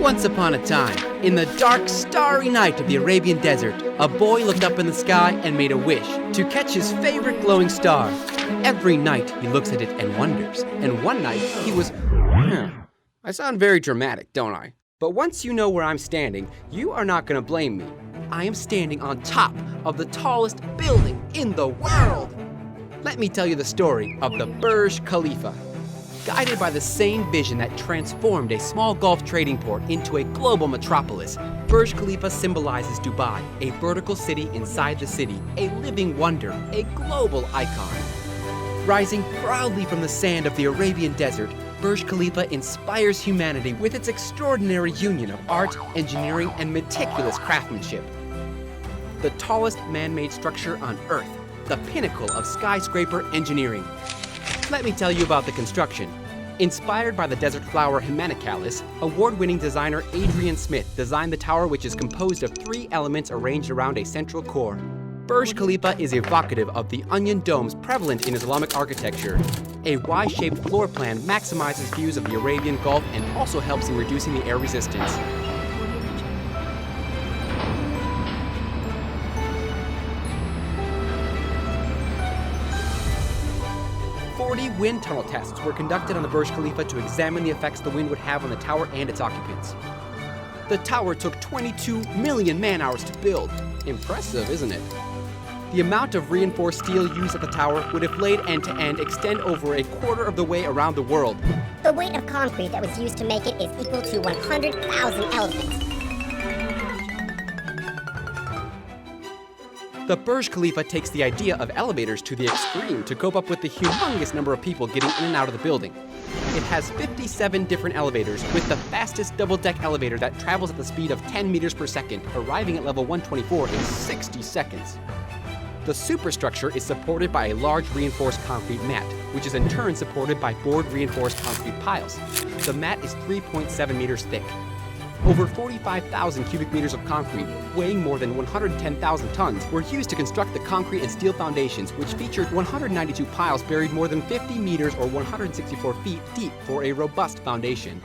Once upon a time, in the dark, starry night of the Arabian desert, a boy looked up in the sky and made a wish to catch his favorite glowing star. Every night he looks at it and wonders, and one night he was... I sound very dramatic, don't I? But once you know where I'm standing, you are not going to blame me. I am standing on top of the tallest building in the world. Let me tell you the story of the Burj Khalifa. Guided by the same vision that transformed a small Gulf trading port into a global metropolis, Burj Khalifa symbolizes Dubai, a vertical city inside the city, a living wonder, a global icon. Rising proudly from the sand of the Arabian desert, Burj Khalifa inspires humanity with its extraordinary union of art, engineering, and meticulous craftsmanship. The tallest man-made structure on Earth, the pinnacle of skyscraper engineering. Let me tell you about the construction. Inspired by the desert flower Himanicalis, award-winning designer Adrian Smith designed the tower, which is composed of 3 elements arranged around a central core. Burj Khalifa is evocative of the onion domes prevalent in Islamic architecture. A Y-shaped floor plan maximizes views of the Arabian Gulf and also helps in reducing the air resistance. Wind tunnel tests were conducted on the Burj Khalifa to examine the effects the wind would have on the tower and its occupants. The tower took 22 million man-hours to build. Impressive, isn't it? The amount of reinforced steel used at the tower would, if laid end-to-end, extend over a quarter of the way around the world. The weight of concrete that was used to make it is equal to 100,000 elephants. The Burj Khalifa takes the idea of elevators to the extreme to cope up with the humongous number of people getting in and out of the building. It has 57 different elevators, with the fastest double-deck elevator that travels at the speed of 10 meters per second, arriving at level 124 in 60 seconds. The superstructure is supported by a large reinforced concrete mat, which is in turn supported by board reinforced concrete piles. The mat is 3.7 meters thick. Over 45,000 cubic meters of concrete, weighing more than 110,000 tons, were used to construct the concrete and steel foundations, which featured 192 piles buried more than 50 meters or 164 feet deep for a robust foundation.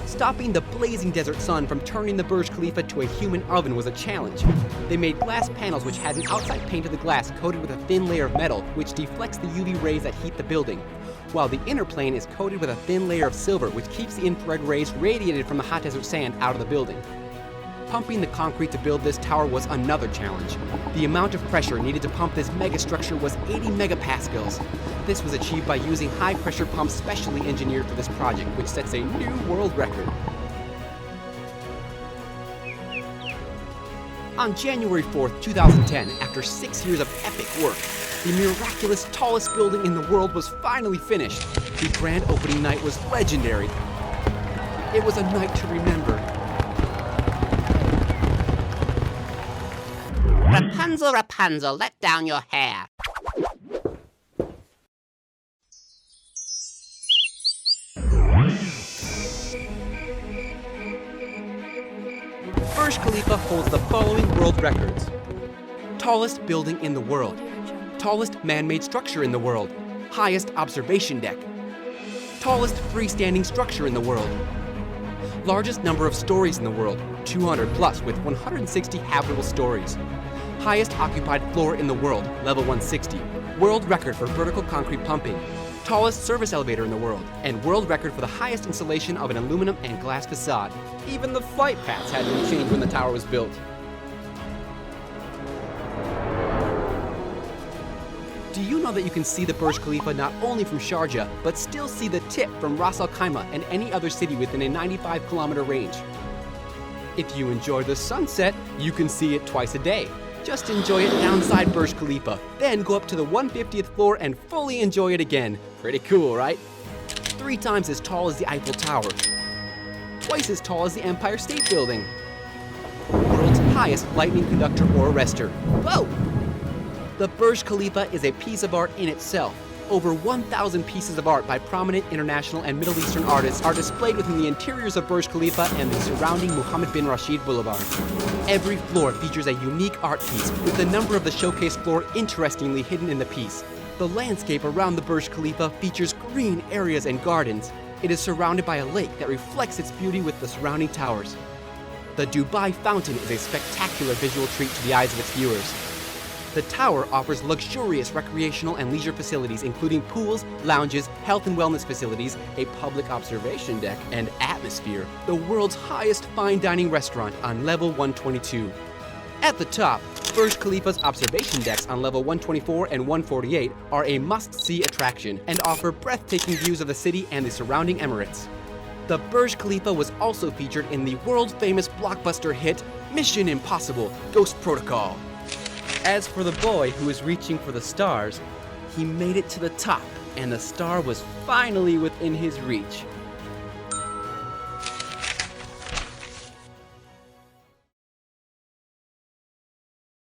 Stopping the blazing desert sun from turning the Burj Khalifa to a human oven was a challenge. They made glass panels which had an outside pane of the glass coated with a thin layer of metal, which deflects the UV rays that heat the building, while the inner plane is coated with a thin layer of silver, which keeps the infrared rays radiated from the hot desert sand out of the building. Pumping the concrete to build this tower was another challenge. The amount of pressure needed to pump this megastructure was 80 megapascals. This was achieved by using high-pressure pumps specially engineered for this project, which sets a new world record. On January 4th, 2010, after 6 years of epic work, the miraculous tallest building in the world was finally finished. The grand opening night was legendary. It was a night to remember. Rapunzel, Rapunzel, let down your hair. Burj Khalifa holds the following world records. Tallest building in the world. Tallest man-made structure in the world. Highest observation deck. Tallest freestanding structure in the world. Largest number of stories in the world, 200 plus, with 160 habitable stories. Highest occupied floor in the world, level 160. World record for vertical concrete pumping. Tallest service elevator in the world, and world record for the highest installation of an aluminum and glass facade. Even the flight paths had to be changed when the tower was built. Do you know that you can see the Burj Khalifa not only from Sharjah, but still see the tip from Ras Al Khaimah and any other city within a 95-kilometer range? If you enjoy the sunset, you can see it twice a day. Just enjoy it downside Burj Khalifa, then go up to the 150th floor and fully enjoy it again. Pretty cool, right? 3 times as tall as the Eiffel Tower. Twice as tall as the Empire State Building. World's highest lightning conductor or arrestor. Whoa! The Burj Khalifa is a piece of art in itself. Over 1,000 pieces of art by prominent international and Middle Eastern artists are displayed within the interiors of Burj Khalifa and the surrounding Mohammed bin Rashid Boulevard. Every floor features a unique art piece, with the number of the showcase floor interestingly hidden in the piece. The landscape around the Burj Khalifa features green areas and gardens. It is surrounded by a lake that reflects its beauty with the surrounding towers. The Dubai Fountain is a spectacular visual treat to the eyes of its viewers. The tower offers luxurious recreational and leisure facilities including pools, lounges, health and wellness facilities, a public observation deck, and Atmosphere, the world's highest fine dining restaurant on level 122. At the top, Burj Khalifa's observation decks on level 124 and 148 are a must-see attraction and offer breathtaking views of the city and the surrounding Emirates. The Burj Khalifa was also featured in the world-famous blockbuster hit Mission Impossible: Ghost Protocol. As for the boy who was reaching for the stars, he made it to the top, and the star was finally within his reach.